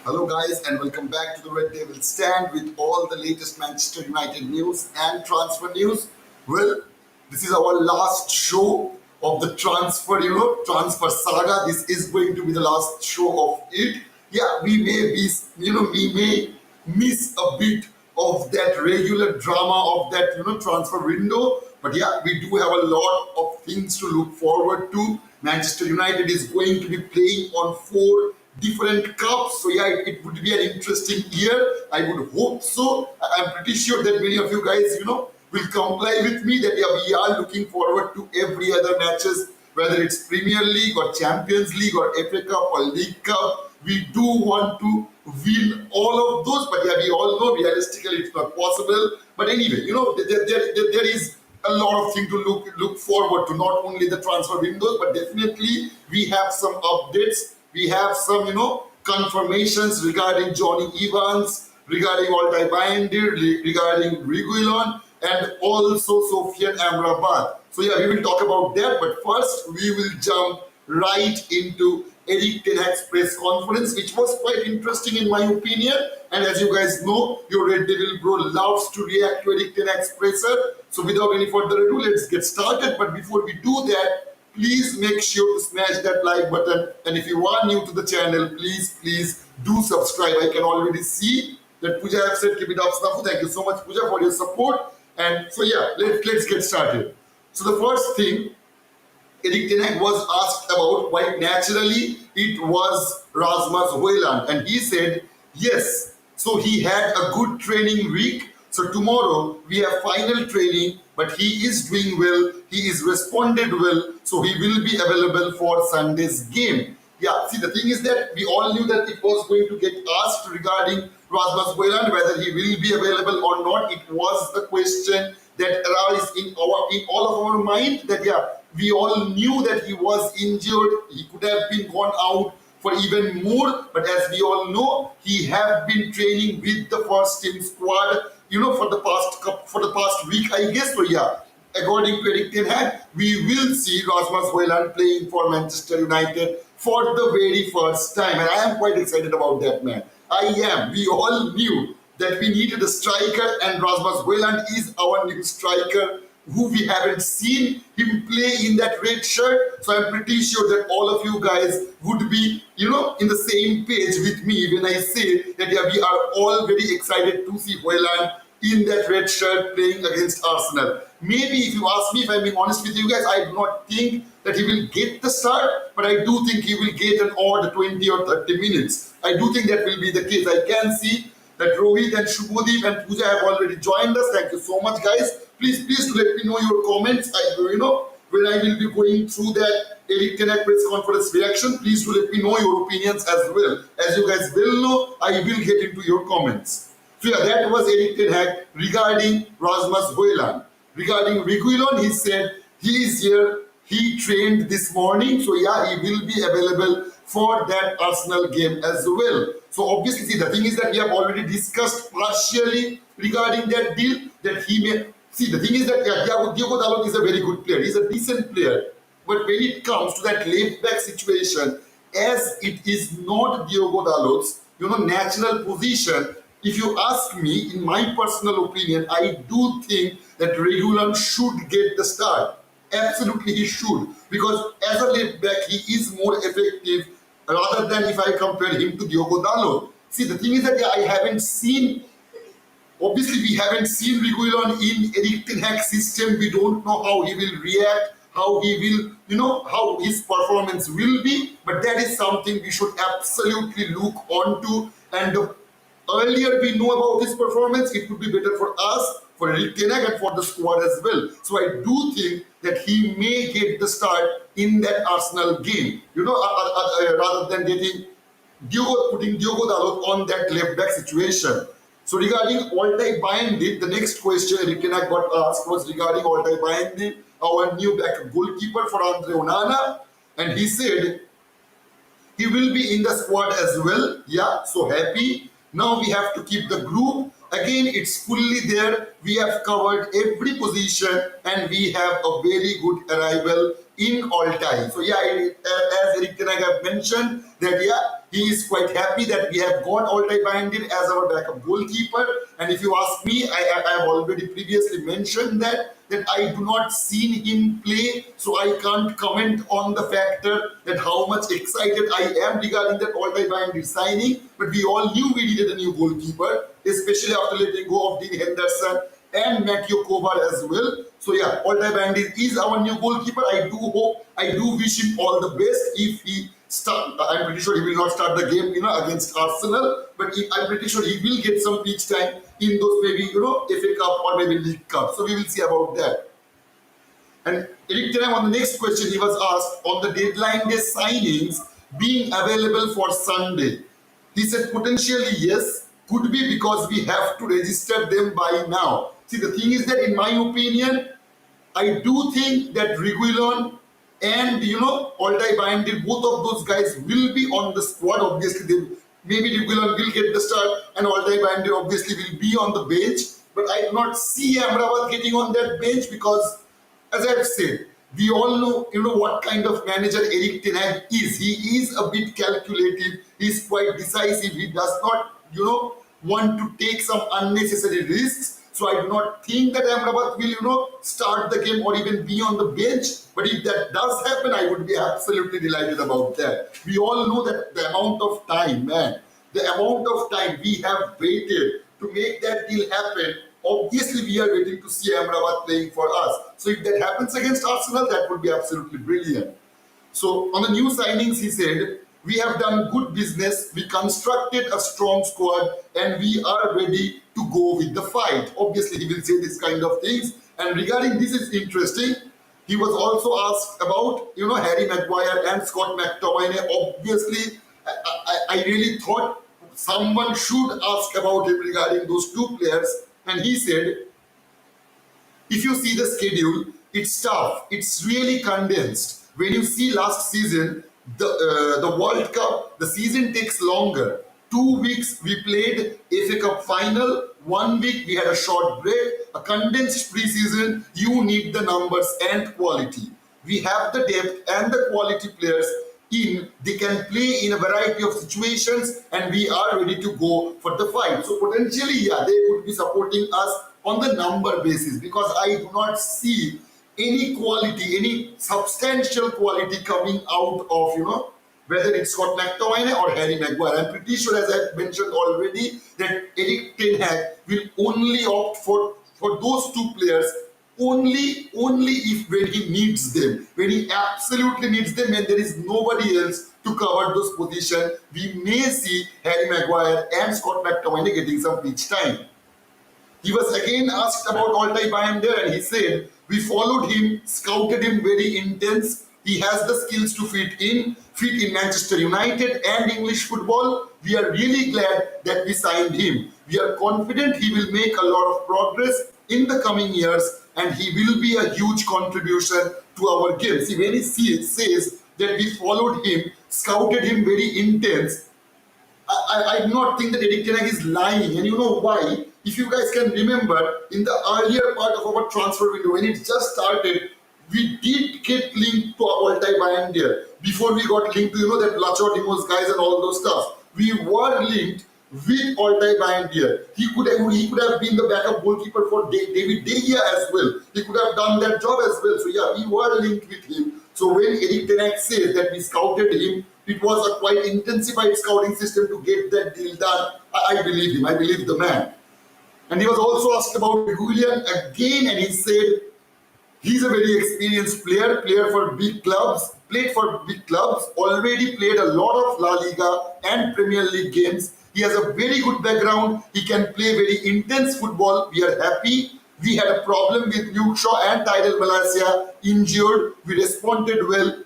Hello, guys, and welcome back to the Red Devil Stand with all the latest Manchester United news and transfer news. Well, this is our last show of the transfer saga. This is going to be the last show of it. Yeah, we may miss a bit of that regular drama of that, transfer window. But yeah, we do have a lot of things to look forward to. Manchester United is going to be playing on four different cups. So yeah, it would be an interesting year. I would hope so. I'm pretty sure that many of you guys, will comply with me that yeah, we are looking forward to every other matches, whether it's Premier League or Champions League or FA Cup or League Cup. We do want to win all of those, but yeah, we all know realistically it's not possible. But anyway, there is a lot of things to look forward to, not only the transfer windows, but definitely we have some updates. We have some, confirmations regarding Johnny Evans, regarding Altay Bayindir, regarding Reguilon, and also Sofian Amrabat. So yeah, we will talk about that, but first we will jump right into Eric Ten Hag's press conference, which was quite interesting in my opinion. And as you guys know, your Red Devil bro loves to react to Eric Ten Hag's presser. So without any further ado, let's get started. But before we do that, please make sure to smash that like button. And if you are new to the channel, please do subscribe. I can already see that Pooja have said keep it up, Snafu. Thank you so much, Pooja, for your support. And so yeah, let's get started. So the first thing, Eric Ten Hag was asked about quite naturally, it was Rasmus Højlund, and he said yes. So he had a good training week. So tomorrow we have final training, but he is doing well. He is responded well, so he will be available for Sunday's game. Yeah, see, the thing is that we all knew that it was going to get asked regarding Rasmus Højlund, whether he will be available or not. It was the question that arose in all of our mind, that yeah, we all knew that he was injured. He could have been gone out for even more, but as we all know, he have been training with the first team squad, for the past week, I guess. So yeah, according to Eric Ten Hag, we will see Rasmus Højlund playing for Manchester United for the very first time, and I am quite excited about that, man. I am. We all knew that we needed a striker, and Rasmus Højlund is our new striker, who we haven't seen him play in that red shirt. So I'm pretty sure that all of you guys would be, in the same page with me when I say that yeah, we are all very excited to see Højlund in that red shirt playing against Arsenal. Maybe if you ask me, if I'm being honest with you guys, I do not think that he will get the start, but I do think he will get an odd 20 or 30 minutes. I do think that will be the case. I can see that Rohit and Shubhadeep and Pooja have already joined us. Thank you so much, guys. Please do let me know your comments. When I will be going through that Eric Ten Hag press conference reaction, please do let me know your opinions as well. As you guys will know, I will get into your comments. So yeah, that was Eric Ten Hag regarding Rasmus Højlund. Regarding Reguilon, he said he is here. He trained this morning, so yeah, he will be available for that Arsenal game as well. So obviously, see, the thing is that we have already discussed partially regarding that deal, that he may... See, the thing is that yeah, Diogo Dalot is a very good player. He's a decent player. But when it comes to that left-back situation, as it is not Diogo Dalot's, natural position, if you ask me, in my personal opinion, I do think that Reguilon should get the start. Absolutely, he should. Because as a left back, he is more effective rather than if I compare him to Diogo Dalot. See, the thing is that I haven't seen, obviously we haven't seen Reguilon in Eric Ten Hag's system. We don't know how he will react, how he will, how his performance will be. But that is something we should absolutely look onto. And the earlier we know about his performance, it would be better for us, for Eric Ten Hag, and for the squad as well. So I do think that he may get the start in that Arsenal game, rather than putting Diogo Dalot on that left back situation. So regarding Altay Bayindir, the next question Eric Ten Hag got asked was regarding Altay Bayindir, our new back goalkeeper for Andre Onana, and he said he will be in the squad as well. Yeah, so happy. Now we have to keep the group. Again, it's fully there. We have covered every position, and we have a very good arrival in Altay. So yeah, as Eric Ten Hag have mentioned, that yeah, He is quite happy that we have got Altay Bayindir as our backup goalkeeper. And if you ask me, I have already previously mentioned that I do not seen him play, so I can't comment on the factor that how much excited I am regarding that Altay Bayindir signing. But we all knew we needed a new goalkeeper, especially after letting go of Dean Henderson and Matthew Kovar as well. So yeah, Altay Bayindir is our new goalkeeper. I do wish him all the best. If he start, I'm pretty sure he will not start the game, against Arsenal, but I'm pretty sure he will get some pitch time in those maybe, FA Cup or maybe League Cup. So we will see about that. And Eric Ten Hag, on the next question, he was asked on the deadline day signings being available for Sunday. He said potentially yes, could be because we have to register them by now. See, the thing is that in my opinion, I do think that Reguilon and Altay Bayindir, both of those guys will be on the squad. Obviously, maybe Reguilon will get the start and Altay Bayindir obviously will be on the bench. But I do not see Amrabat getting on that bench because, as I've said, we all know what kind of manager Eric Ten Hag is. He is a bit calculative. He's quite decisive. He does not, want to take some unnecessary risks. So I do not think that Amrabat will, start the game or even be on the bench. But if that does happen, I would be absolutely delighted about that. We all know that the amount of time we have waited to make that deal happen. Obviously, we are waiting to see Amrabat playing for us. So if that happens against Arsenal, that would be absolutely brilliant. So on the new signings, he said, we have done good business, we constructed a strong squad, and we are ready to go with the fight. Obviously, he will say this kind of things. And regarding this is interesting, he was also asked about, Harry Maguire and Scott McTominay. Obviously, I really thought someone should ask about him regarding those two players. And he said, if you see the schedule, it's tough. It's really condensed. When you see last season, the World Cup, the season takes longer. 2 weeks we played FA Cup final. 1 week we had a short break. A condensed preseason, you need the numbers and quality. We have the depth and the quality players in. They can play in a variety of situations and we are ready to go for the fight. So potentially, yeah, they would be supporting us on the number basis because I do not see any quality, any substantial quality coming out of, whether it's Scott McTominay or Harry Maguire. I'm pretty sure, as I mentioned already, that Eric Ten Hag will only opt for those two players only if when he needs them. When he absolutely needs them and there is nobody else to cover those positions, we may see Harry Maguire and Scott McTominay getting some pitch time. He was again asked about Altay Bayindir and he said, we followed him, scouted him very intense. He has the skills to fit in Manchester United and English football. We are really glad that we signed him. We are confident he will make a lot of progress in the coming years and he will be a huge contribution to our game. See, when he says that we followed him, scouted him very intense, I do not think that Eric Ten Hag is lying. And you know why? If you guys can remember, in the earlier part of our transfer window, when it just started, we did get linked to Altay Bayindir. Before we got linked to, that Lacho Dimos guys and all those stuff. We were linked with Altay Bayindir. He could have been the backup goalkeeper for David De Gea as well. He could have done that job as well. So yeah, we were linked with him. So when Eric Ten Hag says that we scouted him, it was a quite intensified scouting system to get that deal done. I believe him. I believe the man. And he was also asked about Reguilon again, and he said he's a very experienced player for big clubs, played for big clubs, already played a lot of La Liga and Premier League games. He has a very good background. He can play very intense football. We are happy. We had a problem with Luke Shaw and Tyrell Malacia injured. We responded well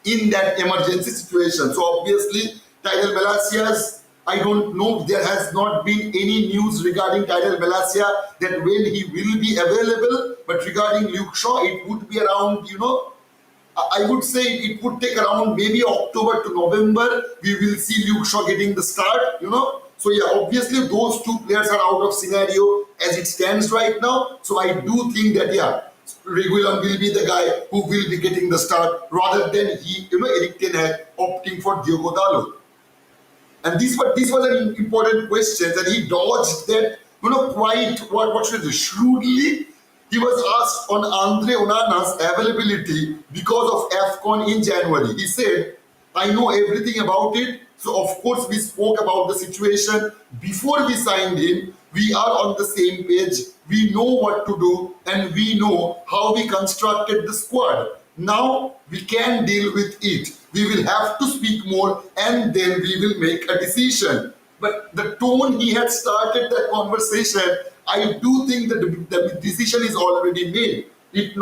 in that emergency situation. So obviously, Tyrell Malacia's, I don't know, there has not been any news regarding Tyrell Malacia that when he will be available. But regarding Luke Shaw, it would be around, I would say it would take around maybe October to November. We will see Luke Shaw getting the start, So yeah, obviously those two players are out of scenario as it stands right now. So I do think that, yeah, Reguilon will be the guy who will be getting the start rather than Eric Ten Hag opting for Diogo Dalot. And these were the important questions, and he dodged that, quite what should I say, shrewdly. He was asked on Andre Onana's availability because of AFCON in January. He said, I know everything about it. So of course we spoke about the situation before we signed him. We are on the same page. We know what to do and we know how we constructed the squad. Now we can deal with it. We will have to speak more and then we will make a decision. But the tone he had started that conversation, I do think that the decision is already made. It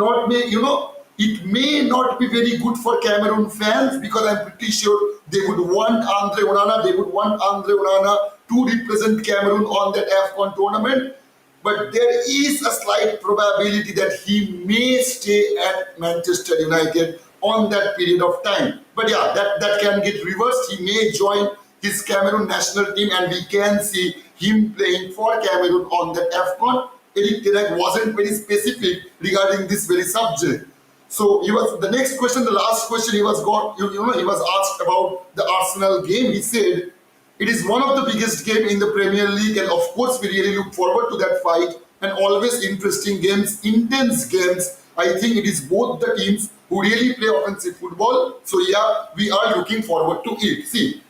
may not be very good for Cameroon fans because I'm pretty sure they would want Andre Onana. They would want Andre Onana to represent Cameroon on that AFCON tournament. But there is a slight probability that he may stay at Manchester United on that period of time. But yeah, that can get reversed. He may join his Cameroon national team and we can see him playing for Cameroon on that AFCON. Eric Ten Hag wasn't very specific regarding this very subject. So the next question, the last question he was asked about the Arsenal game. He said, it is one of the biggest games in the Premier League and of course we really look forward to that fight and always interesting games, intense games. I think it is both the teams who really play offensive football. So yeah, we are looking forward to it. See,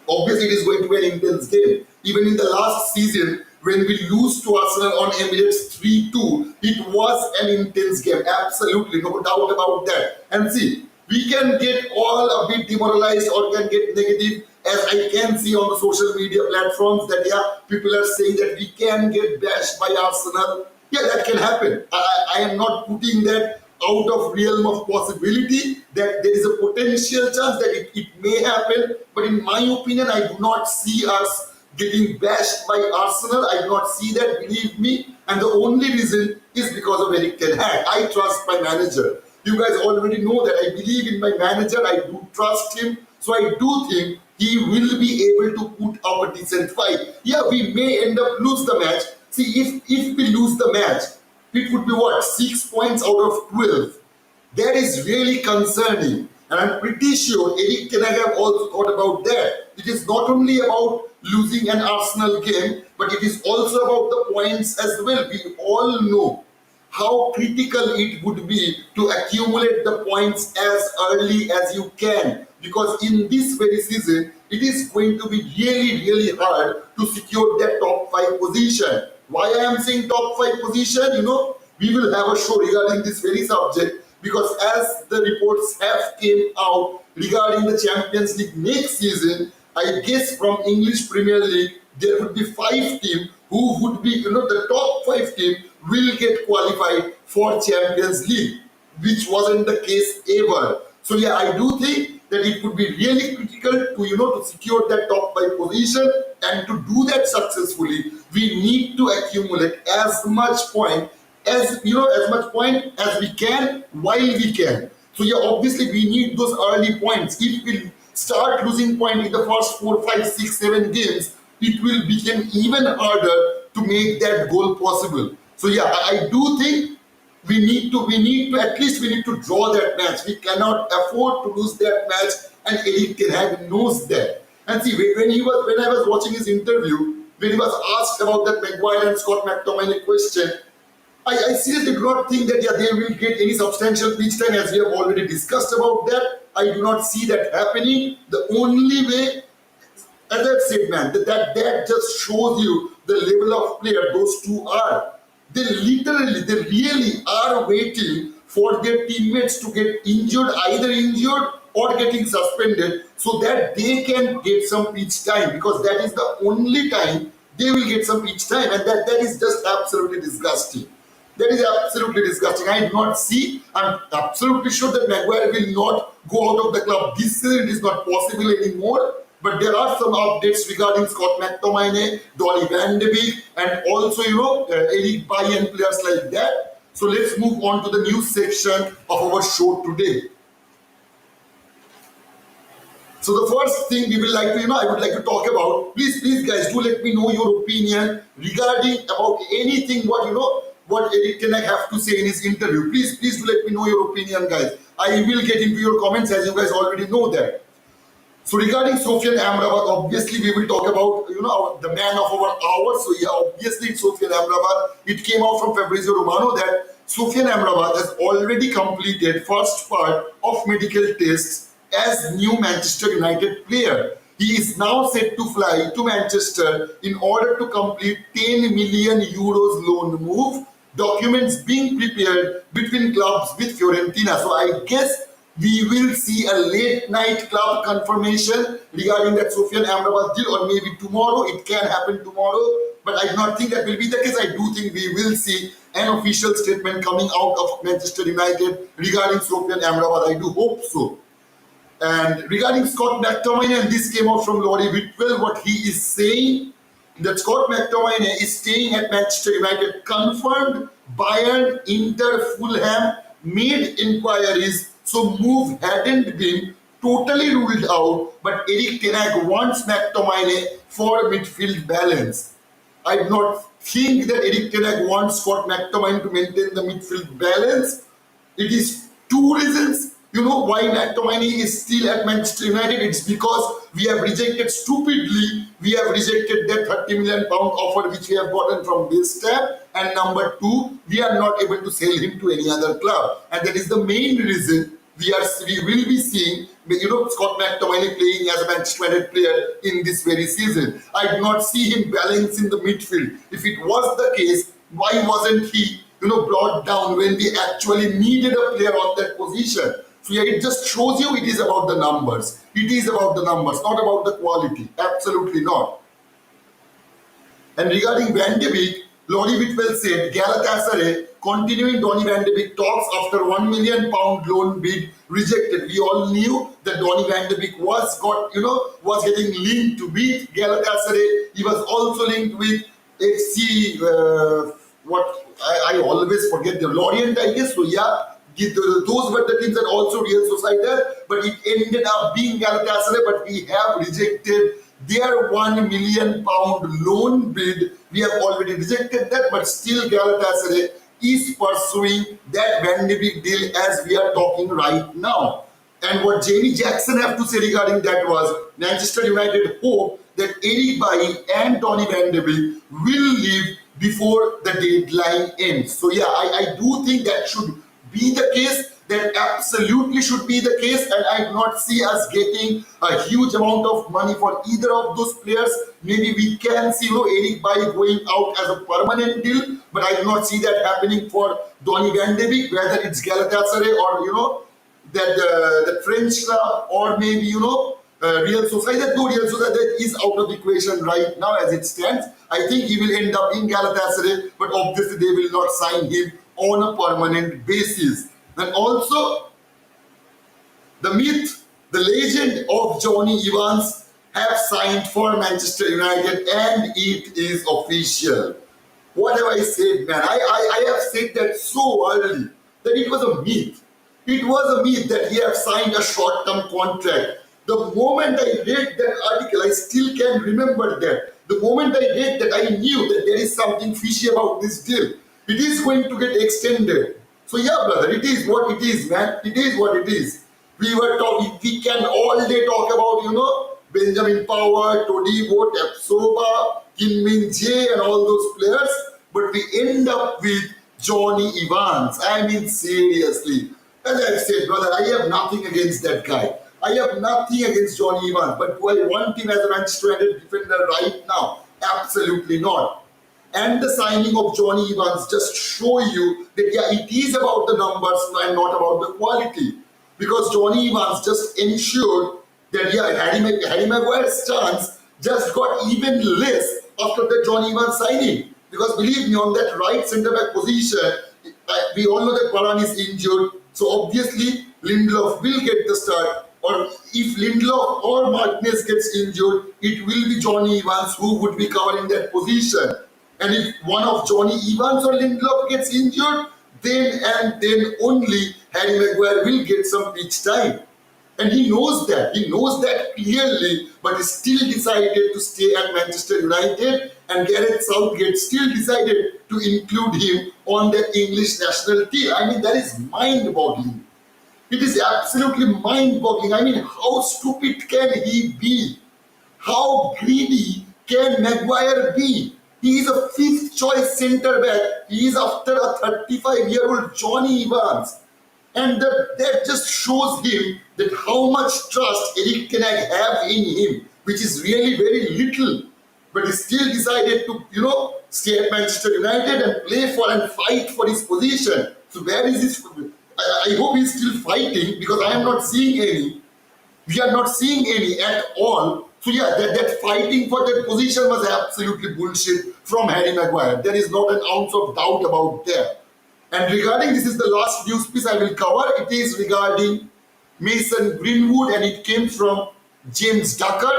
obviously it is going to be an intense game. Even in the last season, when we lose to Arsenal on Emirates 3-2, it was an intense game. Absolutely, no doubt about that. And see, we can get all a bit demoralized or can get negative, as I can see on the social media platforms that people are saying that we can get bashed by Arsenal. Yeah, that can happen. I am not putting that out of realm of possibility, that there is a potential chance that it may happen. But in my opinion, I do not see us getting bashed by Arsenal. I do not see that, believe me. And the only reason is because of Eric Ten Hag. I trust my manager. You guys already know that I believe in my manager. I do trust him. So I do think he will be able to put up a decent fight. Yeah, we may end up lose the match. See, if we lose the match, it would be what? 6 points out of 12. That is really concerning. And I'm pretty sure Eric Ten Hag have also thought about that. It is not only about losing an Arsenal game, but it is also about the points as well. We all know how critical it would be to accumulate the points as early as you can. Because in this very season, it is going to be really, really hard to secure that top 5 position. Why I am saying top 5 position? We will have a show regarding this very subject, because as the reports have came out regarding the Champions League next season, I guess from English Premier League, there would be 5 teams who would be, the top 5 team will get qualified for Champions League, which wasn't the case ever. So yeah, I do think that it would be really critical to secure that top 5 position, and to do that successfully, we need to accumulate as much point as we can while we can. So yeah, obviously we need those early points. If we start losing point in the first 4, 5, 6, 7 games, it will become even harder to make that goal possible. So yeah, I do think we need to draw that match. We cannot afford to lose that match, and Eric Ten Hag knows that. And see, when I was watching his interview, when he was asked about that Maguire and Scott McTominay question, I seriously do not think that they will get any substantial pitch time, as we have already discussed about that. I do not see that happening. The only way, as I've said, man, that just shows you the level of player those two are. They really are waiting for their teammates to get injured, either injured or getting suspended, so that they can get some pitch time, because that is the only time they will get some pitch time, and that is just absolutely disgusting. That is absolutely disgusting. I'm absolutely sure that Maguire will not go out of the club this season. It is not possible anymore. But there are some updates regarding Scott McTominay, Donny van de Beek, and also, Eric Bailly and players like that. So let's move on to the news section of our show today. So the first thing we will like to, I would like to talk about, please guys, do let me know your opinion regarding about anything what Eric Ten Hag have to say in his interview. Please do let me know your opinion, guys. I will get into your comments, as you guys already know that. So regarding Sofian Amrabat, obviously we will talk about the man of our hour. So yeah, obviously it's Sofian Amrabat. It came out from Fabrizio Romano that Sofian Amrabat has already completed first part of medical tests as new Manchester United player. He is now set to fly to Manchester in order to complete 10 million euros loan move. Documents being prepared between clubs with Fiorentina. So I guess we will see a late night club confirmation regarding that Sofian Amrabat deal, or maybe tomorrow. It can happen tomorrow, but I do not think that will be the case. I do think we will see an official statement coming out of Manchester United regarding Sofian Amrabat. I do hope so. And regarding Scott McTominay, and this came out from Laurie Whitwell, what he is saying, that Scott McTominay is staying at Manchester United, confirmed Bayern, Inter, Fulham made inquiries, so move hadn't been totally ruled out, but Eric Ten Hag wants McTominay for midfield balance. I do not think that Eric Ten Hag wants Scott McTominay to maintain the midfield balance. It is two reasons. You know why McTominay is still at Manchester United? It's because we have rejected stupidly. We have rejected that 30 million pound offer which we have gotten from West Ham. And number two, we are not able to sell him to any other club. And that is the main reason we will be seeing Scott McTominay playing as a Manchester United player in this very season. I do not see him balancing the midfield. If it was the case, why wasn't he brought down when we actually needed a player on that position? So yeah, it just shows you it is about the numbers. It is about the numbers, not about the quality. Absolutely not. And regarding Van de Beek, Laurie Whitwell said Galatasaray continuing Donny Van de Beek talks after £1 million loan bid rejected. We all knew that Donny Van de Beek was getting linked to beat Galatasaray. He was also linked with FC. I always forget the Lorient, I guess. So yeah. Those were the teams, and also Real Sociedad, but it ended up being Galatasaray. But we have rejected their £1 million loan bid. We have already rejected that, but still Galatasaray is pursuing that Van de Beek deal as we are talking right now. And what Jamie Jackson have to say regarding that was Manchester United hope that Eric Bailly and Donny Van de Beek will leave before the deadline ends. So yeah, I do think that should be the case. That absolutely should be the case, and I do not see us getting a huge amount of money for either of those players. Maybe we can see Eric Bailly going out as a permanent deal, but I do not see that happening for Donny Van de Beek, whether it's Galatasaray or that French club, or maybe Real Sociedad. Though Real Sociedad is out of the equation right now as it stands, I think he will end up in Galatasaray, but obviously they will not sign him on a permanent basis. And also, the myth, the legend of Johnny Evans have signed for Manchester United, and it is official. What have I said, man? I have said that so early that it was a myth. It was a myth that he have signed a short-term contract. The moment I read that article, I still can remember that. The moment I read that, I knew that there is something fishy about this deal. It is going to get extended. So yeah, brother, it is what it is, man. It is what it is. We can all day talk about, Benjamin Power, Todibo, Tapsoba, Kim Min Jae and all those players, but we end up with Johnny Evans. I mean, seriously. As I said, brother, I have nothing against that guy. I have nothing against Johnny Evans, but do I want him as a Manchester United defender right now? Absolutely not. And the signing of Johnny Evans just show you that yeah, it is about the numbers and not about the quality. Because Johnny Evans just ensured that yeah, Harry Maguire's chance just got even less after the Johnny Evans signing. Because believe me, on that right centre-back position, we all know that Varane is injured. So obviously, Lindelof will get the start. Or if Lindelof or Martinez gets injured, it will be Johnny Evans who would be covering that position. And if one of Johnny Evans or Lindelof gets injured, then and then only Harry Maguire will get some pitch time. And he knows that. He knows that clearly, but he still decided to stay at Manchester United, and Gareth Southgate still decided to include him on the English national team. I mean, that is mind-boggling. It is absolutely mind-boggling. I mean, how stupid can he be? How greedy can Maguire be? He is a fifth choice centre back. He is after a 35-year-old Johnny Evans. And that just shows him that how much trust Eric Ten Hag have in him, which is really very little. But he still decided to, stay at Manchester United and play for and fight for his position. So where is his? I hope he's still fighting, because I am not seeing any. We are not seeing any at all. So yeah, that fighting for that position was absolutely bullshit from Harry Maguire. There is not an ounce of doubt about that. And regarding, this is the last news piece I will cover. It is regarding Mason Greenwood, and it came from James Ducker,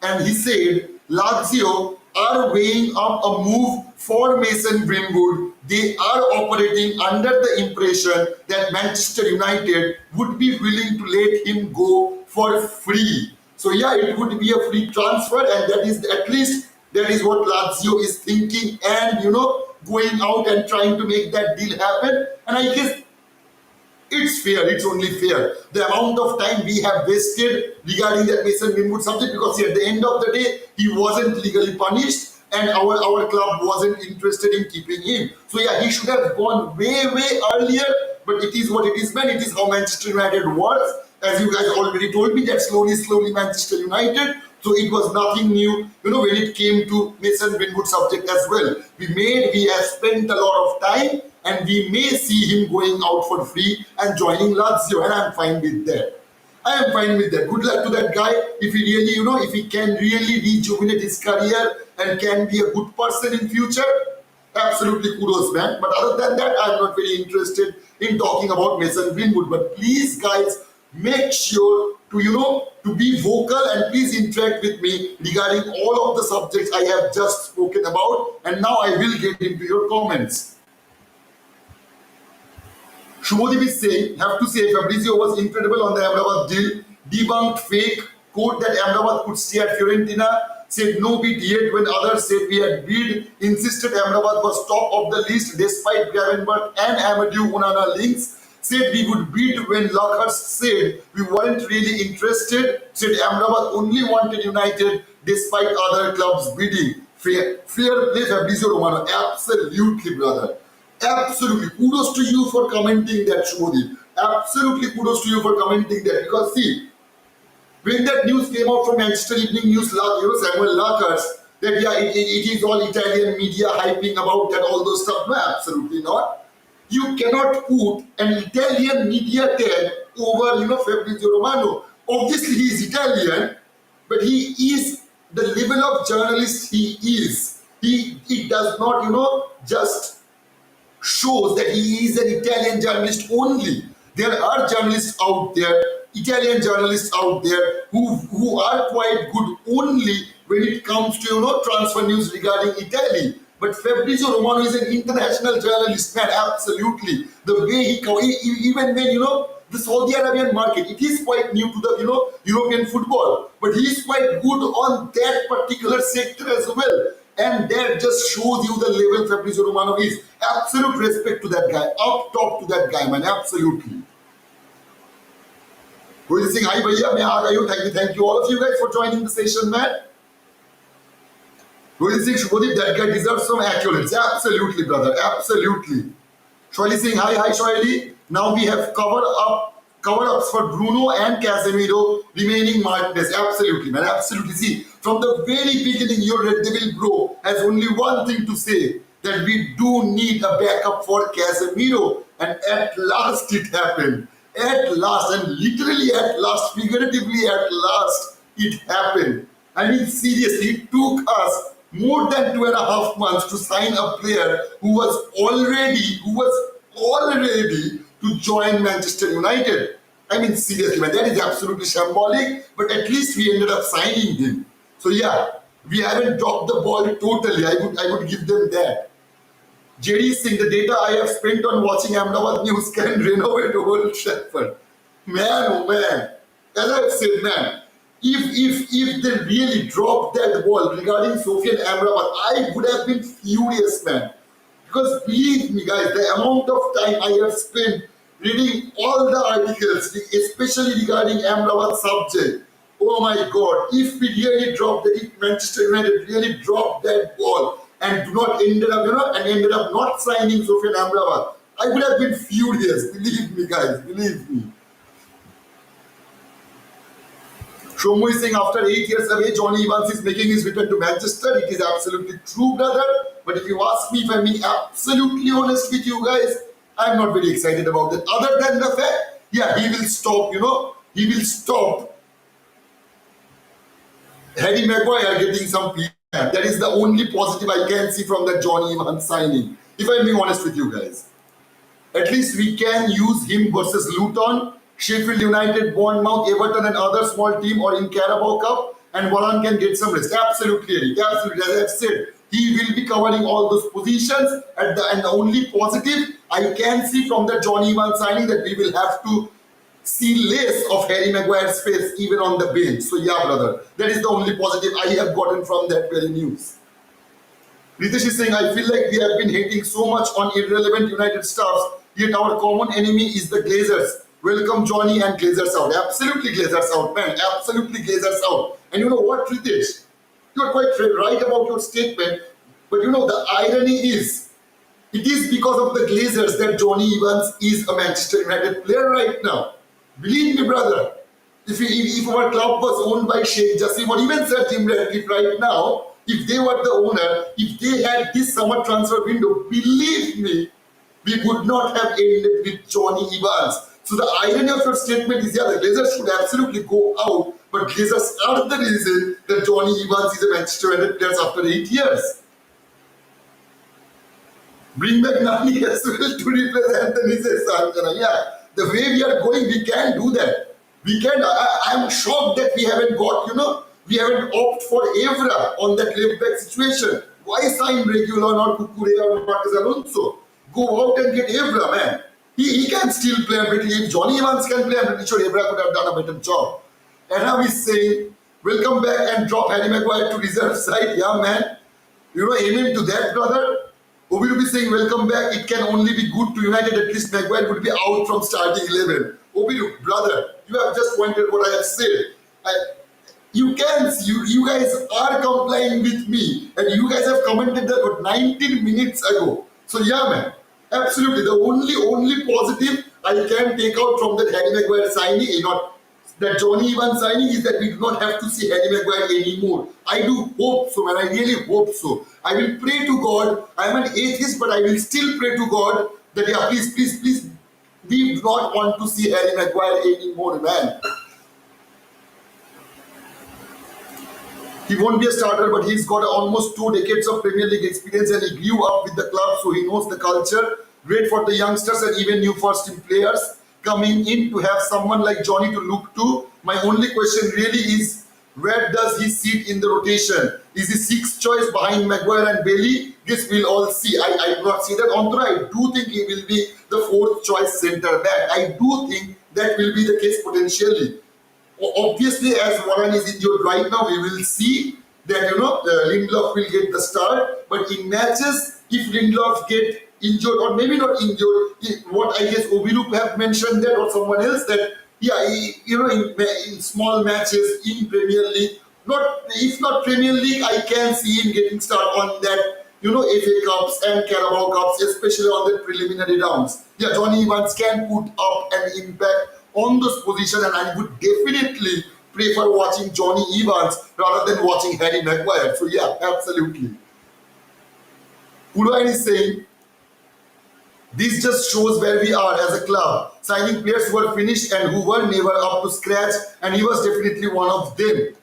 and he said Lazio are weighing up a move for Mason Greenwood. They are operating under the impression that Manchester United would be willing to let him go for free. So yeah, it would be a free transfer, and that is, at least that is what Lazio is thinking, and going out and trying to make that deal happen. And I guess it's fair, it's only fair. The amount of time we have wasted regarding that Mason Greenwood subject, because at the end of the day, he wasn't legally punished, and our club wasn't interested in keeping him. So yeah, he should have gone way earlier, but it is what it is, man. It is how Manchester United works. As you guys already told me, that slowly Manchester United. So it was nothing new, when it came to Mason Greenwood subject as well. We have spent a lot of time, and we may see him going out for free and joining Lazio, and I'm fine with that. I am fine with that. Good luck to that guy. If he really, if he can really rejuvenate his career and can be a good person in future, absolutely kudos, man. But other than that, I'm not very interested in talking about Mason Greenwood. But please, guys, make sure to be vocal, and please interact with me regarding all of the subjects I have just spoken about. And now I will get into your comments. Shubhodip is saying, have to say, Fabrizio was incredible on the Amrabat deal. Debunked fake quote that Amrabat could stay at Fiorentina. Said no bid yet when others said we had bid. Insisted Amrabat was top of the list despite Gravenberch and Amadou Onana links. Said we would bid when Lockhurst said we weren't really interested. Said Amrabat only wanted United despite other clubs bidding. Fair play, Fabrizio Romano. Absolutely, brother. Absolutely. Kudos to you for commenting that, Shubhodip. Absolutely kudos to you for commenting that. Because see, when that news came out from Manchester Evening News, Samuel Lockhurst, that yeah, it is all Italian media hyping about that, all those stuff. No, absolutely not. You cannot put an Italian media tag over, Fabrizio Romano. Obviously, he is Italian, but he is the level of journalist he is. He does not, just shows that he is an Italian journalist only. There are journalists out there, Italian journalists out there, who are quite good only when it comes to, transfer news regarding Italy. But Fabrizio Romano is an international journalist, man, absolutely. The way even when, the Saudi Arabian market, it is quite new to the, European football. But he is quite good on that particular sector as well. And that just shows you the level Fabrizio Romano is. Absolute respect to that guy. Up top to that guy, man, absolutely. Rohit Singh, hi bhaiya, main aa gayi hu. Thank you all of you guys for joining the session, man. Rohit Singh, Shubhodip, that guy deserves some accolades. Absolutely, brother. Absolutely. Shoaili Singh, hi Shoaili. Now we have cover-ups for Bruno and Casemiro, remaining Martinez. Absolutely, man. Absolutely. See, from the very beginning, your Red Devil bro has only one thing to say, that we do need a backup for Casemiro. And at last it happened. At last, and literally at last, figuratively at last, it happened. I mean, seriously, it took us more than 2.5 months to sign a player who was already to join Manchester United. I mean, seriously, man, that is absolutely shambolic, but at least we ended up signing him. So yeah, we haven't dropped the ball totally. I would give them that. JD Singh, the data I have spent on watching Ahmedabad news can renovate Old Trafford. Man, oh man. As I've said, man, if they really dropped that ball regarding Sofian Amrabat, I would have been furious, man. Because believe me, guys, the amount of time I have spent reading all the articles, especially regarding Amrabat subject. Oh my God! If we really drop if Manchester United really dropped that ball and do not ended up not signing Sofian Amrabat, I would have been furious. Believe me, guys. Believe me. Shomu is saying after 8 years away, Johnny Evans is making his return to Manchester. It is absolutely true, brother. But if you ask me, if I'm being absolutely honest with you guys, I'm not very excited about that. Other than the fact, yeah, he will stop, he will stop Harry Maguire getting some PM. That is the only positive I can see from that Johnny Evans signing. If I'm being honest with you guys. At least we can use him versus Luton, Sheffield United, Bournemouth, Everton and other small team or in Carabao Cup, and Varane can get some rest. Absolutely, Eric. Absolutely. As I've said, he will be covering all those positions and the only positive I can see from the Johnny Evans signing that we will have to see less of Harry Maguire's face even on the bench. So yeah, brother, that is the only positive I have gotten from that very news. Ritesh is saying, I feel like we have been hating so much on irrelevant United staffs, yet our common enemy is the Glazers. Welcome Johnny and Glazers out. Absolutely Glazers out, man. Absolutely Glazers out. And you know what, Ritesh? You are quite right about your statement, but the irony is, it is because of the Glazers that Johnny Evans is a Manchester United player right now. Believe me, brother. If our club was owned by Sheikh Jassim or even Sir Jim Ratcliffe right now, if they were the owner, if they had this summer transfer window, believe me, we would not have ended with Johnny Evans. So the irony of your statement is, yeah, the Glazers should absolutely go out, but Glazers are the reason that Johnny Evans is a Manchester United player after 8 years. Bring back Nani as well to replace Anthony Santana. Yeah, the way we are going, we can do that. We can. I'm shocked that we haven't got, we haven't opted for Evra on that left back situation. Why sign Regulon or Kukurea or Marcus Alonso? Go out and get Evra, man. He can still play. If Johnny Evans can play, I'm pretty sure Evra could have done a better job. And now he's saying, welcome back and drop Harry Maguire to reserve side. Yeah, man. Amen to that, brother. Obi will be saying, welcome back. It can only be good to United. At least Maguire would be out from starting 11. Obi, brother, you have just pointed what I have said. You guys are complying with me, and you guys have commented that about 19 minutes ago. So yeah, man, absolutely. The only positive I can take out from that Harry Maguire signing, not that Johnny Evans signing, is that we do not have to see Harry Maguire anymore. I do hope so, man. I really hope so. I will pray to God. I am an atheist, but I will still pray to God that, yeah, please, we do not want to see Harry Maguire anymore, man. He won't be a starter, but he's got almost 2 decades of Premier League experience and he grew up with the club, so he knows the culture. Great for the youngsters and even new first-team players coming in to have someone like Johnny to look to. My only question really is, where does he sit in the rotation? Is he 6th choice behind Maguire and Bailey? Guess we'll all see. I do not see that. Antura, I do think he will be the 4th choice centre back. I do think that will be the case potentially. Obviously, as Varane is injured right now, we will see that Lindelof will get the start. But in matches, if Lindelof get injured or maybe not injured, what I guess Obilup have mentioned that or someone else that in small matches in Premier League, if not Premier League, I can see him getting start on that FA Cups and Carabao Cups, especially on the preliminary rounds. Yeah, Johnny Evans can put up an impact on those positions, and I would definitely prefer watching Johnny Evans rather than watching Harry Maguire. So yeah, absolutely. Pulain is saying, this just shows where we are as a club, signing players who are finished and who were never up to scratch, and he was definitely one of them.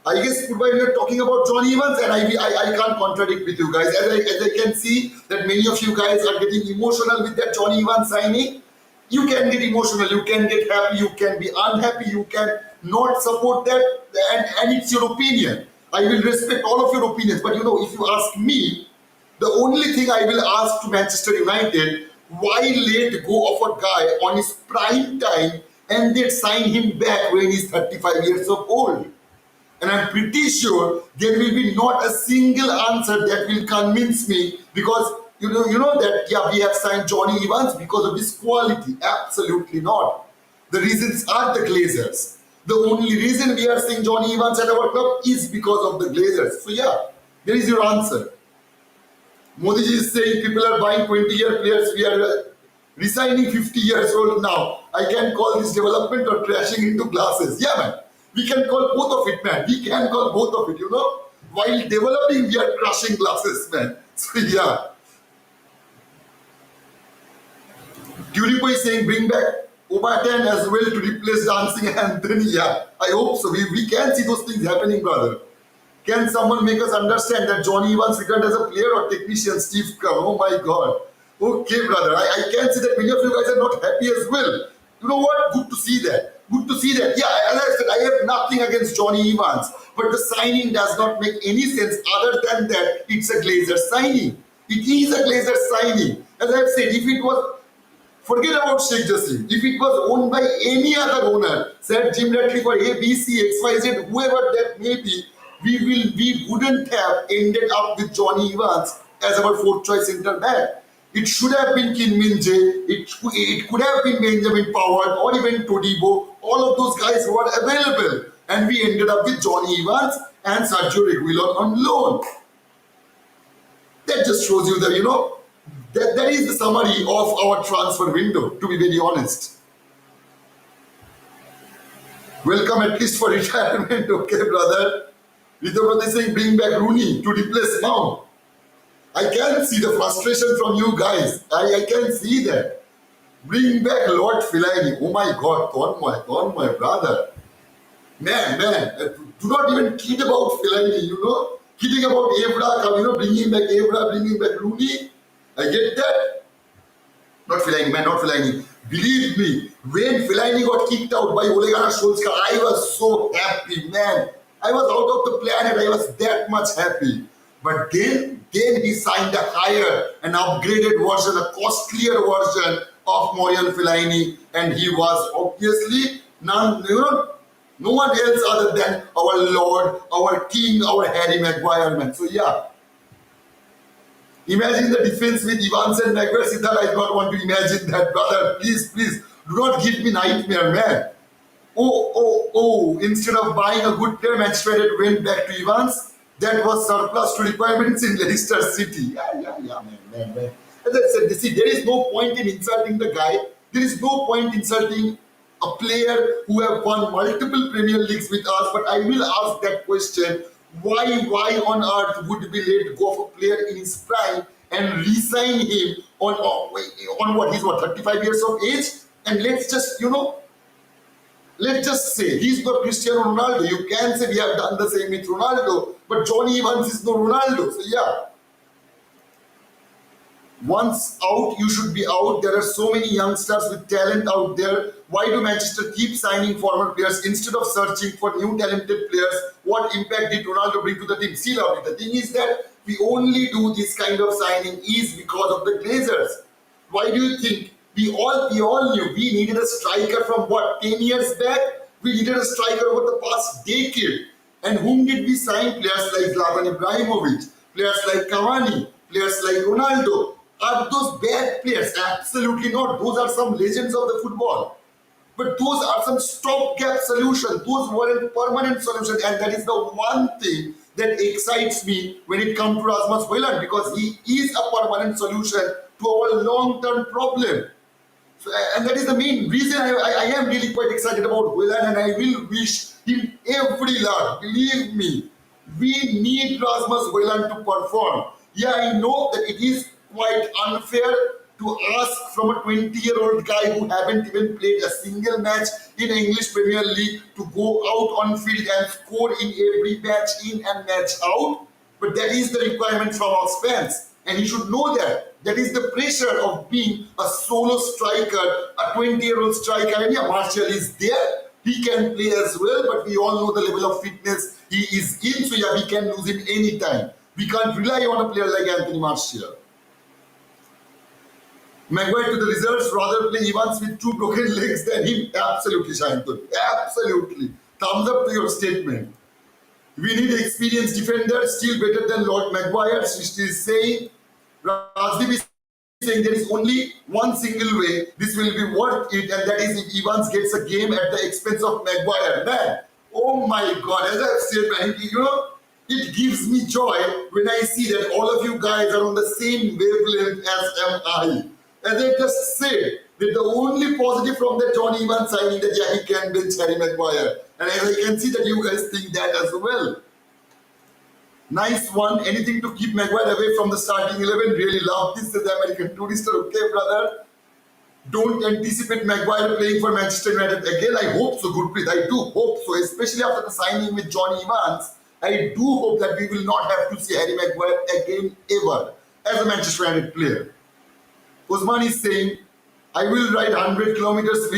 I guess we are talking about Johnny Evans, and I can't contradict with you guys. As I can see that many of you guys are getting emotional with that Johnny Evans signing. You can get emotional, you can get happy, you can be unhappy, you can not support that, and it's your opinion. I will respect all of your opinions, but if you ask me, the only thing I will ask to Manchester United, why let go of a guy on his prime time and then sign him back when he's 35 years of old? And I'm pretty sure there will be not a single answer that will convince me, because You know that, yeah, we have signed Johnny Evans because of his quality. Absolutely not. The reasons are the Glazers. The only reason we are seeing Johnny Evans at our club is because of the Glazers. So yeah, there is your answer. Modi ji is saying people are buying 20-year players. We are resigning 50 years old now. I can call this development or crashing into glasses. Yeah, man. We can call both of it, man. We can call both of it, While developing, we are crushing glasses, man. So yeah. Tulipo is saying bring back Obatan as well to replace Dancing Anthony. Yeah, I hope so. We can see those things happening, brother. Can someone make us understand that Johnny Evans returned as a player or technician? Steve Kerr. Oh my God. Okay, brother. I can see that many of you guys are not happy as well. You know what? Good to see that. Good to see that. Yeah, as I said, I have nothing against Johnny Evans, but the signing does not make any sense other than that it's a Glazer signing. It is a Glazer signing. As I have said, if it was forget about Sheikh Jassim. If it was owned by any other owner, said Jim Ratcliffe for A, B, C, X, Y, Z, whoever that may be, we wouldn't have ended up with Johnny Evans as our fourth choice centre back. It should have been Kim Min Jae, it could have been Benjamin Pavard or even Todibo. All of those guys were available. And we ended up with Johnny Evans and Sergio Reguilon on loan. That just shows you that, that is the summary of our transfer window, to be very honest. Welcome at least for retirement, okay, brother? Ridho is saying bring back Rooney to replace Mount. I can see the frustration from you guys. I can see that. Bring back Lord Fellaini. Oh my God, Tonmoy, brother. Man, do not even kid about Fellaini, Kidding about Evra, bringing back Evra, bringing back Rooney. I get that. Not Fellaini, man, not Fellaini. Believe me, when Fellaini got kicked out by Ole Gunnar Solskjaer, I was so happy, man. I was out of the planet. I was that much happy. But then he signed a higher, an upgraded version, a costlier version of Mauricio Fellaini, and he was obviously no one else other than our Lord, our King, our Harry Maguire, man. So yeah. Imagine the defense with Evans and Maguire. Siddharth, I do not want to imagine that, brother. Please, do not give me nightmare, man. Oh. Instead of buying a good player, Manchester United went back to Evans. That was surplus to requirements in Leicester City. Yeah, man. As I said, there is no point in insulting the guy. There is no point insulting a player who have won multiple Premier Leagues with us. But I will ask that question. Why on earth would we let go of a player in his prime and re-sign him on what, he's 35 years of age? And let's just say he's not Cristiano Ronaldo. You can say we have done the same with Ronaldo, but Johnny Evans is no Ronaldo. So yeah. Once out, you should be out. There are so many youngsters with talent out there. Why do Manchester keep signing former players instead of searching for new talented players? What impact did Ronaldo bring to the team? See, lovely. The thing is that we only do this kind of signing is because of the Glazers. Why do you think? We all knew we needed a striker from 10 years back? We needed a striker over the past decade. And whom did we sign? Players like Zlatan Ibrahimovic, players like Cavani, players like Ronaldo. Are those bad players? Absolutely not. Those are some legends of the football. But those are some stopgap solutions. Those weren't permanent solutions. And that is the one thing that excites me when it comes to Rasmus Højlund, because he is a permanent solution to our long-term problem. So, and that is the main reason I am really quite excited about Højlund, and I will wish him every luck. Believe me, we need Rasmus Højlund to perform. Yeah, I know that it is quite unfair to ask from a 20-year-old guy who haven't even played a single match in the English Premier League to go out on field and score in every match in and match out. But that is the requirement from our fans. And he should know that. That is the pressure of being a solo striker, a 20-year-old striker. And yeah, Martial is there. He can play as well, but we all know the level of fitness he is in. So yeah, we can lose him anytime. We can't rely on a player like Anthony Martial. Maguire to the reserves, rather play Evans with 2 broken legs than him. Absolutely, Shantun. Absolutely. Thumbs up to your statement. We need experienced defender, still better than Lord Maguire, Srishti is saying. Rajdeep is saying there is only one single way this will be worth it, and that is if Evans gets a game at the expense of Maguire. Man, oh my God, as I've said, man, it gives me joy when I see that all of you guys are on the same wavelength as am I. As I just said, that the only positive from that John Evans signing that yeah, he can bench Harry Maguire. And as I can see that you guys think that as well. Nice one. Anything to keep Maguire away from the starting 11. Really love this, says the American tourist. Okay, brother. Don't anticipate Maguire playing for Manchester United again. I hope so, Gurpreet. I do hope so, especially after the signing with John Evans. I do hope that we will not have to see Harry Maguire again ever as a Manchester United player. Osman is saying, I will ride 100 kilometers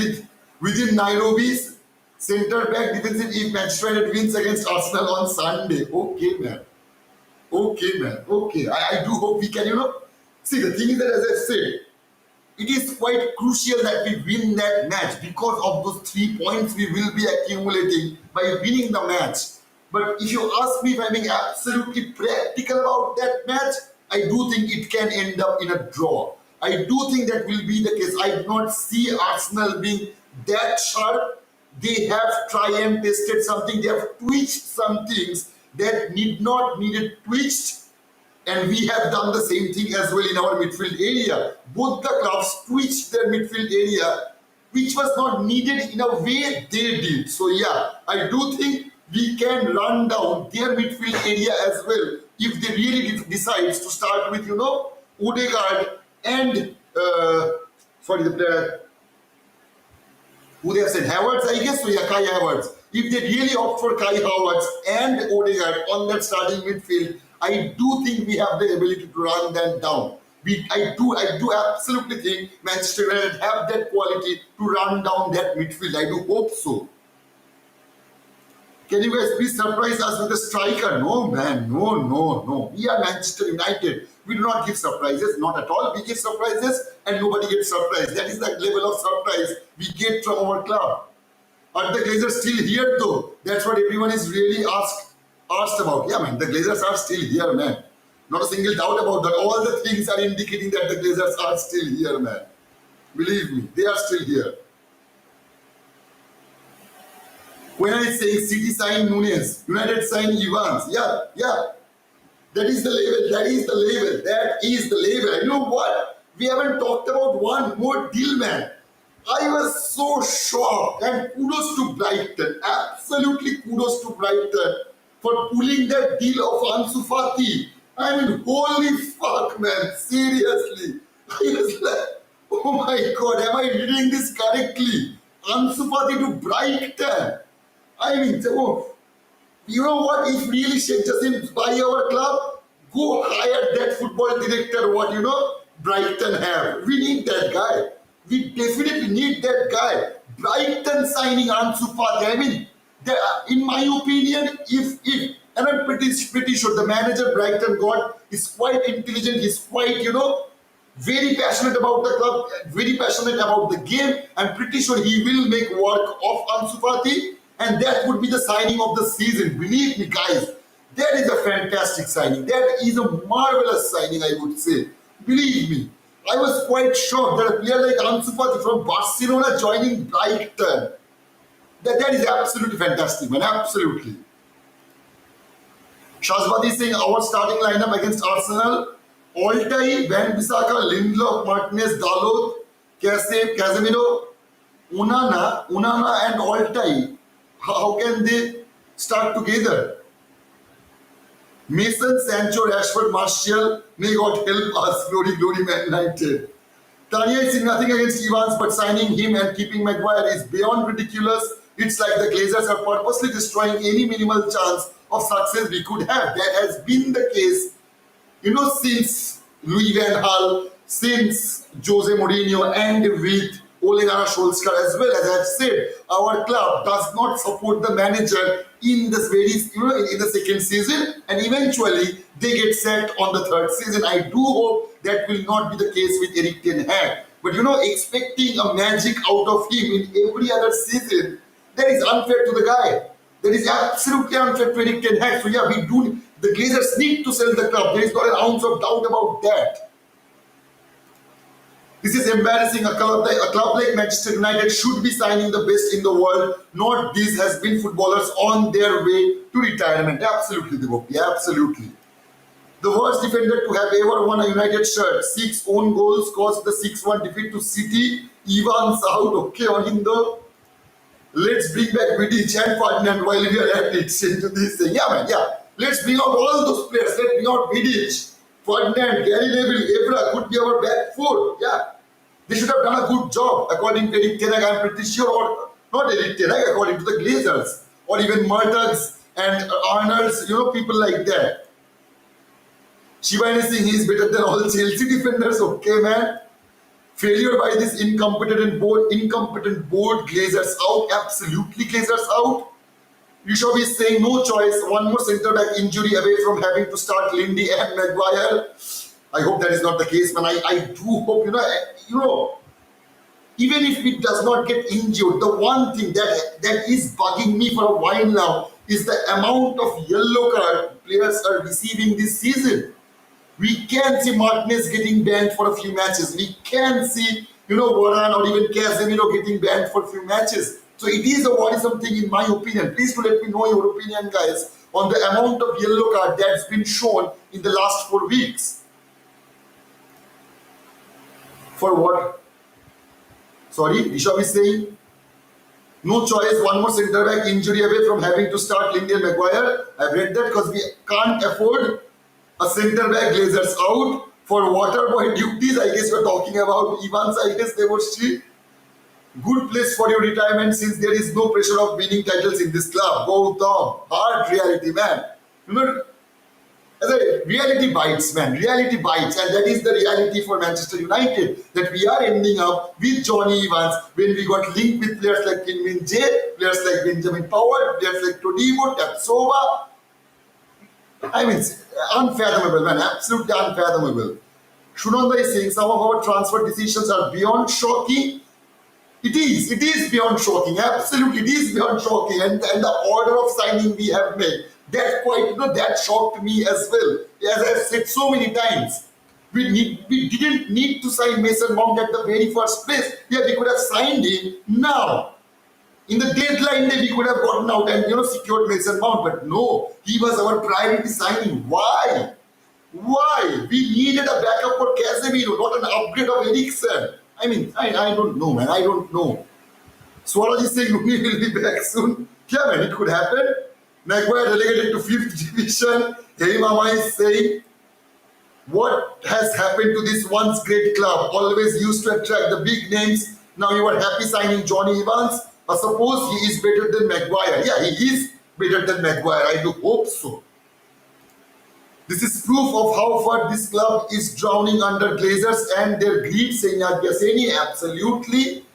within Nairobi's centre back defensive if Manchester United wins against Arsenal on Sunday. Okay, man. Okay, man. Okay. I do hope we can, See, the thing is that, as I said, it is quite crucial that we win that match because of those 3 points we will be accumulating by winning the match. But if you ask me if I'm being absolutely practical about that match, I do think it can end up in a draw. I do think that will be the case. I do not see Arsenal being that sharp. They have tried and tested something. They have twitched some things that needed twitched. And we have done the same thing as well in our midfield area. Both the clubs twitched their midfield area, which was not needed in a way they did. So yeah, I do think we can run down their midfield area as well if they really decides to start with, Odegaard and the player who they have said Havertz, I guess. So yeah, Kai Havertz. If they really opt for Kai Havertz and Odegaard on that starting midfield, I do think we have the ability to run them down. I do absolutely think Manchester United have that quality to run down that midfield. I do hope so. Can you guys please surprise us with a striker? No, man. No. We are Manchester United. We do not give surprises. Not at all. We give surprises and nobody gets surprised. That is the level of surprise we get from our club. Are the Glazers still here though? That's what everyone is really asked about. Yeah, man. The Glazers are still here, man. Not a single doubt about that. All the things are indicating that the Glazers are still here, man. Believe me, they are still here. When I say City sign Nunes, United sign Evans, yeah. That is the label. You know what? We haven't talked about one more deal, man. I was so shocked, and kudos to Brighton. Absolutely kudos to Brighton for pulling that deal of Ansu Fati. I mean, holy fuck, man. Seriously. I was like, oh my God, am I reading this correctly? Ansu Fati to Brighton. I mean, you know what? If really Sheikh Jassim buy our club, go hire that football director. Brighton have. We need that guy. We definitely need that guy. Brighton signing Ansu Fati. I mean, in my opinion, and I'm pretty sure the manager Brighton got is quite intelligent. He's quite, very passionate about the club, very passionate about the game. I'm pretty sure he will make work of Ansu Fati. And that would be the signing of the season. Believe me, guys, that is a fantastic signing. That is a marvelous signing, I would say. Believe me. I was quite shocked that a player like Ansu Fati from Barcelona joining Brighton. That is absolutely fantastic, man. Absolutely. Shazwati saying our starting lineup against Arsenal: Altai, Van Bissaka, Lindelof, Martinez, Dalot, Casemiro, Unana and Altai. How can they start together? Mason, Sancho, Rashford, Martial, may God help us. Glory, Man United. Tanya is saying nothing against Evans, but signing him and keeping Maguire is beyond ridiculous. It's like the Glazers are purposely destroying any minimal chance of success we could have. That has been the case, since Louis van Gaal, since Jose Mourinho, and with Ole Gunnar Solskjaer as well. As I've said, our club does not support the manager in this in the second season, and eventually they get sacked on the third season. I do hope that will not be the case with Erik ten Hag. But expecting a magic out of him in every other season, that is unfair to the guy. That is absolutely unfair to Erik ten Hag. So yeah, the Glazers need to sell the club. There is not an ounce of doubt about that. This is embarrassing. A club like Manchester United should be signing the best in the world, not these has been footballers on their way to retirement. Absolutely, Devopi, absolutely. The worst defender to have ever won a United shirt. 6 own goals caused the 6-1 defeat to City. Evans out. Okay, Onindo. Let's bring back Vidic and Ferdinand while we are at it into this thing. Yeah, man, yeah. Let's bring out all those players. Let's bring out Vidic, Ferdinand, Gary Neville, Evra could be our back four. Yeah. They should have done a good job according to Eric Ten Hag, I'm pretty sure, or not Eric Ten Hag, according to the Glazers, or even Mertugs and Arnolds, people like that. Shivani Singh, he is better than all Chelsea defenders. Okay, man. Failure by this incompetent board, Glazers out. Absolutely, Glazers out. Rishabh is saying no choice. One more centre back injury away from having to start Lindy and Maguire. I hope that is not the case, man. I do hope, even if it does not get injured, the one thing that is bugging me for a while now is the amount of yellow card players are receiving this season. We can see Martinez getting banned for a few matches. We can see, Varane or even Casemiro getting banned for a few matches. So it is a worrisome thing in my opinion. Please do let me know your opinion, guys, on the amount of yellow card that's been shown in the last 4 weeks. For what? Sorry, Rishabh is saying no choice, one more centre back injury away from having to start Lindy and Maguire. I've read that because we can't afford a centre back. Glazers out for water boy duties. I guess we're talking about Evans. I guess they were street. Good place for your retirement since there is no pressure of winning titles in this club. Go Tom. Hard reality, man. Reality bites, man. Reality bites, and that is the reality for Manchester United. That we are ending up with Johnny Evans when we got linked with players like Kim Min Jae, players like Benjamin Pavard, players like Todibo, Tapsova. I mean, unfathomable, man. Absolutely unfathomable. Shunanda is saying some of our transfer decisions are beyond shocking. It is beyond shocking. Absolutely, it is beyond shocking. And the order of signing we have made, that shocked me as well. As I've said so many times, we didn't need to sign Mason Mount at the very first place. Yeah, we could have signed him now. In the deadline day, we could have gotten out and secured Mason Mount, but no, he was our priority signing. Why? We needed a backup for Casemiro, not an upgrade of Eriksen. I mean, I don't know, man. I don't know. Swaraj is saying Rooney will be back soon. Yeah, man, it could happen. Maguire relegated to 5th division. Hey Mama is saying, what has happened to this once great club? Always used to attract the big names. Now you are happy signing Johnny Evans. I suppose he is better than Maguire. Yeah, he is better than Maguire. I do hope so. This is proof of how far this club is drowning under Glazers and their greed, saying Yagyaseni. Absolutely.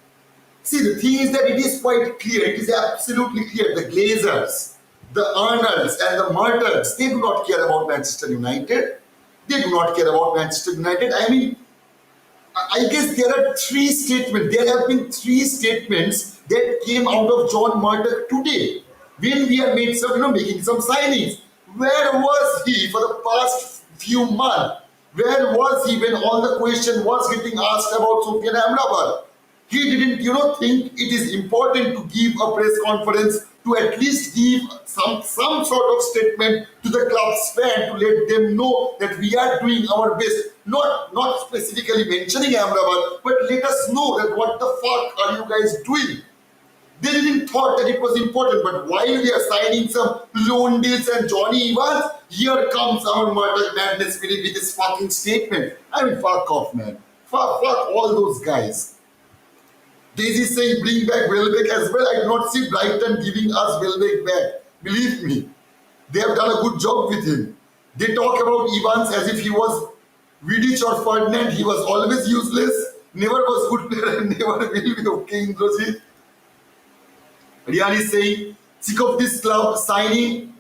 See, the thing is that it is quite clear. It is absolutely clear. The Glazers, the Arnolds and the Mertugs, they do not care about Manchester United. They do not care about Manchester United. I mean, I guess there are 3 statements. There have been 3 statements that came out of John Murdoch today when we are making some signings. Where was he for the past few months? Where was he when all the question was getting asked about Sufyan Amrabat? He didn't, think it is important to give a press conference to at least give some sort of statement to the club's fan to let them know that we are doing our best. Not specifically mentioning Amrabat, but let us know that what the fuck are you guys doing? They didn't thought that it was important, but while we are signing some loan deals and Johnny Evans, here comes our Murdoch Madness Philip with his fucking statement. I mean, fuck off, man. Fuck all those guys. Daisy saying bring back Welbeck as well. I do not see Brighton giving us Welbeck back. Believe me, they have done a good job with him. They talk about Evans as if he was Vidic or Ferdinand. He was always useless, never was good player and never will be. Okay, Indrajit. Rian is saying, sick of this club signing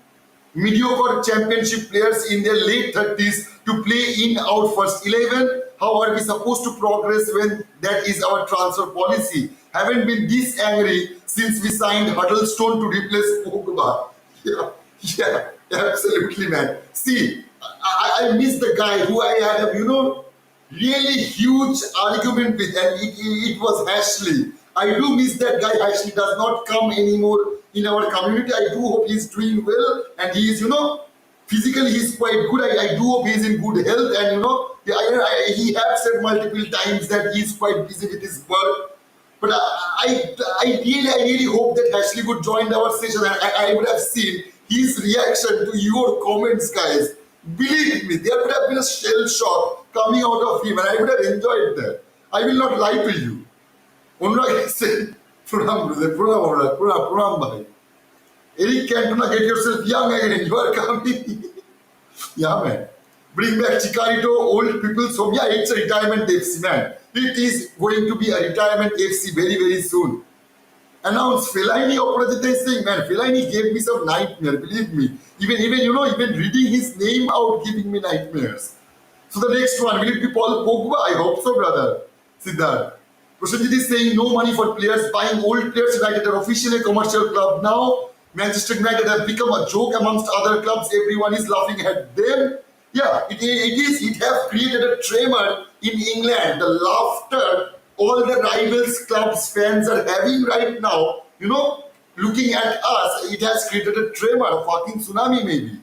mediocre championship players in their late 30s to play in our first 11. How are we supposed to progress when that is our transfer policy? Haven't been this angry since we signed Huddlestone to replace Pogba. Yeah, absolutely, man. See, I miss the guy who I had, really huge argument with, and it was Ashley. I do miss that guy. Ashley does not come anymore in our community. I do hope he's doing well, and he is, physically he's quite good. I do hope he's in good health, and he has said multiple times that he's quite busy with his work. But I really hope that Ashley would join our session, and I would have seen his reaction to your comments, guys. Believe me, there would have been a shell shock coming out of him, and I would have enjoyed that. I will not lie to you. Onra said, Pranam, brother, Pranam, bhai. Eric Cantona, get yourself young again. You are coming. Yeah, man. Bring back Chikarito, old people's home. Yeah, it's a retirement FC, man. It is going to be a retirement FC very, very soon. Announced Fellaini opposite is saying, man, Fellaini gave me some nightmare, believe me. Even reading his name out giving me nightmares. So the next one, will it be Paul Pogba? I hope so, brother. Siddharth. Prashanjit is saying no money for players, buying old players. United are officially a commercial club now. Manchester United have become a joke amongst other clubs. Everyone is laughing at them. Yeah, it is. It has created a tremor in England. The laughter all the rivals clubs fans are having right now, looking at us, it has created a tremor, a fucking tsunami maybe.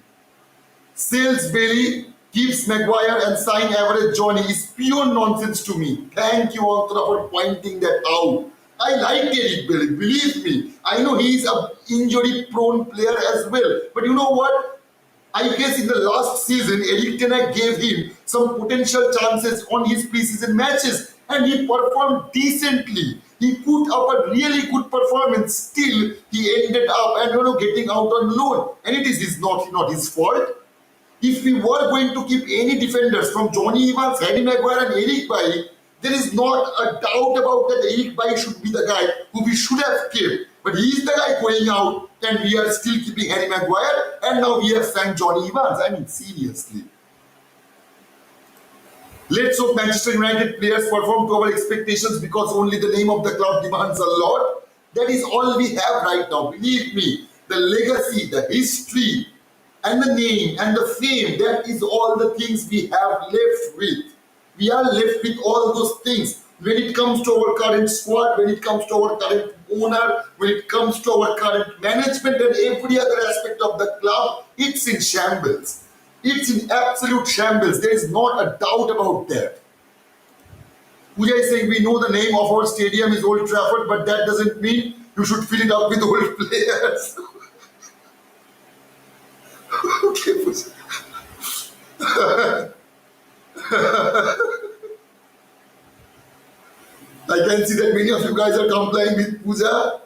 Sales Bailey keeps Maguire and sign average Johnny is pure nonsense to me. Thank you, Antra, for pointing that out. I like Eric Bailey, believe me. I know he's an injury-prone player as well. But you know what? I guess in the last season, Eric Ten Hag gave him some potential chances on his preseason matches, and he performed decently. He put up a really good performance. Still, he ended up and getting out on loan, and it is not his fault. If we were going to keep any defenders from Johnny Evans, Harry Maguire, and Eric Bailly, there is not a doubt about that Eric Bailly should be the guy who we should have kept. But he is the guy going out, and we are still keeping Harry Maguire, and now we have signed Johnny Evans. I mean, seriously. Let's hope Manchester United players perform to our expectations, because only the name of the club demands a lot. That is all we have right now. Believe me, the legacy, the history, and the name and the fame, that is all the things we have left with. We are left with all those things. When it comes to our current squad, when it comes to our current owner, when it comes to our current management and every other aspect of the club, it's in shambles. It's in absolute shambles. There is not a doubt about that. Pooja is saying we know the name of our stadium is Old Trafford, but that doesn't mean you should fill it up with old players. Okay, Pooja. I can see that many of you guys are complying with Pooja.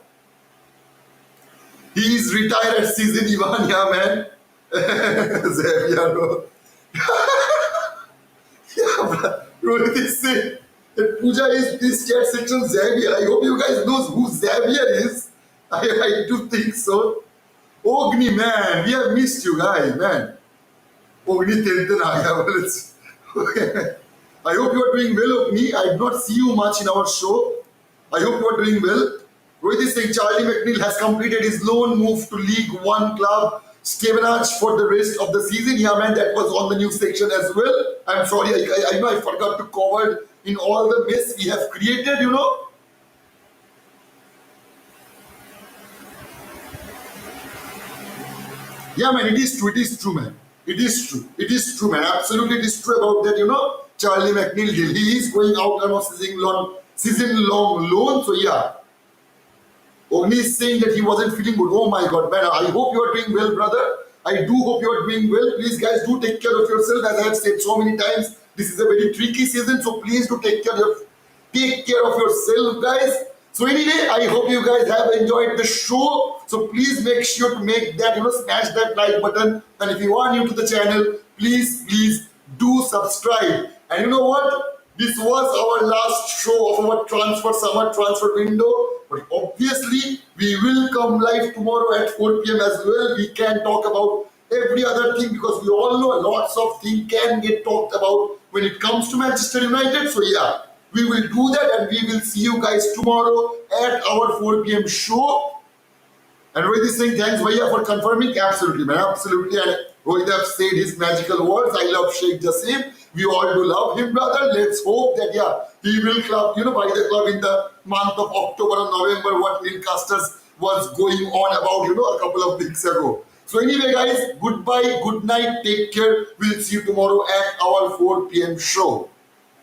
He is retired at season Ivan, yeah, man. Xavier, bro. Yeah, bro, they say that Pooja is this chat section Xavier. I hope you guys know who Xavier is. I do think so. Ogni, man, we have missed you guys, man. Ogni Tenten I hope you are doing well, Ogni. I did not see you much in our show. I hope you are doing well. Rohit is saying Charlie McNeil has completed his loan move to League One club Stevenage for the rest of the season. Yeah, man, that was on the news section as well. I'm sorry, I know I forgot to cover in all the mess we have created, Yeah, man, it is true, man. It is true, man. Absolutely, it is true about that, Charlie McNeil deal. He is going out on a season-long loan, so yeah. Ogni is saying that he wasn't feeling good. Oh my God, man. I hope you are doing well, brother. I do hope you are doing well. Please, guys, do take care of yourself. As I have said so many times, this is a very tricky season, so please do take care of yourself, guys. So anyway, I hope you guys have enjoyed the show. So please make sure to make that, smash that like button. And if you are new to the channel, please do subscribe. And you know what? This was our last show of our summer transfer window. But obviously, we will come live tomorrow at 4 p.m. as well. We can talk about every other thing, because we all know lots of things can get talked about when it comes to Manchester United. So yeah, we will do that, and we will see you guys tomorrow at our 4 p.m. show. And Rohit is saying, thanks, Bhaiya, for confirming. Absolutely, man. Absolutely. And Rohit have said his magical words. I love Sheikh Jassim. We all do love him, brother. Let's hope that, yeah, he will club, buy the club in the month of October or November, what Lincasters was going on about, a couple of weeks ago. So anyway, guys, goodbye, good night, take care. We'll see you tomorrow at our 4 p.m. show.